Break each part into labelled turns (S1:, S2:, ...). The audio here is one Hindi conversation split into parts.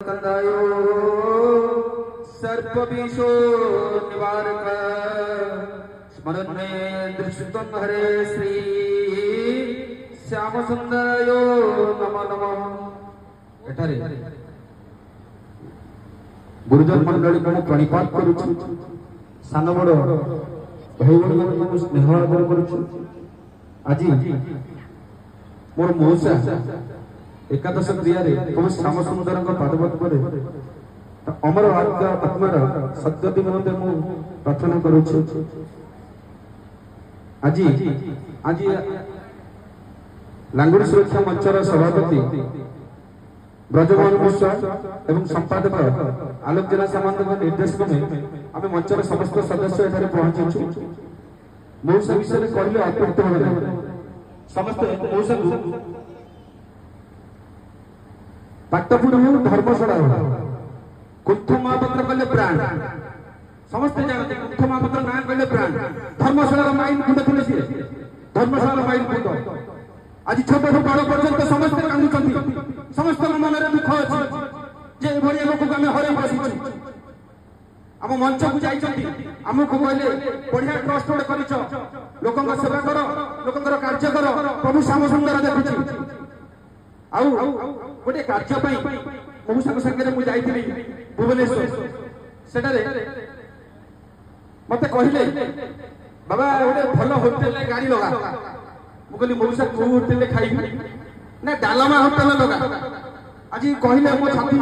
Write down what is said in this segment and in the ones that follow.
S1: कंदायो सर्पविषो निवारक स्मरण में दृष्टम हरे श्री श्याम सुंदरायो नमो नमः। एठारे गुरुजन मंडली को प्रणिपात करूछु, सान बड़ भाई भौणी को स्नेह आदर करूछु। आज मोर मौसा एकादश क्रिया प्रभु श्याम सुंदर पादपद्म अमर आत्मार सद्गति निमंते मु प्रार्थना करूछु। आज आज लांगुड़ी सुरक्षा मंचर सभापति ब्रजमोहन मिश्र एवं संपादक आलोक जेना सामंत निर्देश में आम मंचर समस्त सदस्य एठारे पहुंचीछु। मौसा विषय कहले अत्युक्त होबे समस्त मौसा पाटपुर धर्मशाला कुंथ महापात्र कले प्राण समस्त जानते कुंथ महापात्र ना कले प्राण धर्मशाला माइन कुंड खुले सी धर्मशाला माइन कुंड आज छोट बड़ पर्यंत समस्त कांदुचंती समस्त मन रे दुख अछि जे भरिया लोक को हमें हरे बसिछु। हम मंच को जाइछंती हमको कहले बढ़िया ट्रस्ट ओड करिछ लोकन सेवा करो लोकन कार्य करो प्रभु श्याम सुंदर देखुछि आउ गोटे कार्य पाई प्रभु साग संगे मु जाइथिली भुवनेश्वर सेटारे मते कहिले बाबा गोटे भल होटल रे गाड़ी लगा मु कहली मौसा को होटल रे खाइबी ना डालमा होटल लगा आज कहिले मो छाती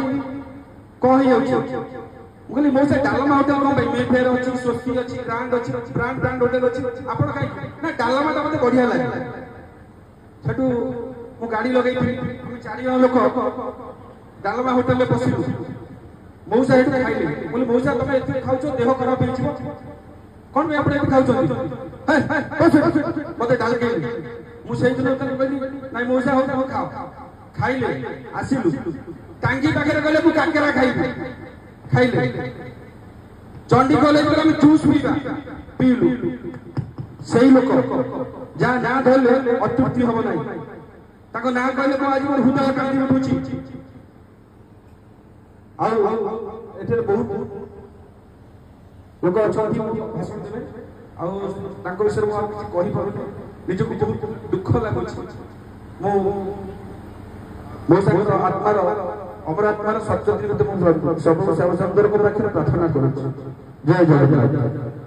S1: कहि होछि मु कहली मौसा डालमा होटल को भाई मेफेयर अछि स्वस्ति अछि ब्रांड होटल अछि आपण खाइ ना डालमा त मते बढ़िया लागे छटू मु गाड़ी लगे हम चार जन लोक डालमा होटल में बसिलु मौसा हेठ खाइले बोले मौसा तुम एते खाउछो देह खराब होई छिबो कोन में अपने खाउछो मते डाल के मु सेहि दिन तक कहली नाही मौसा हो तुम खाओ खाइले आसिलु टांगी पाखरे गले मु काकेरा खाइले चंडी कॉलेज में हम जूस पीलु सेही लोक जा ना धरले अतृप्ति हो नाही ताको ना कहले को आज मोर हुदल कांदी उठुची आ एथे बहुत लोक अछंती भाषण देबे आ ताको विषय मु किछ कहि पाबे निजको बहुत दुख लागुची मो मोसाकर आत्मार अमर आत्मार सत्यति मु सब श्याम सुंदर को प्रार्थना करू। जय जगन्नाथ।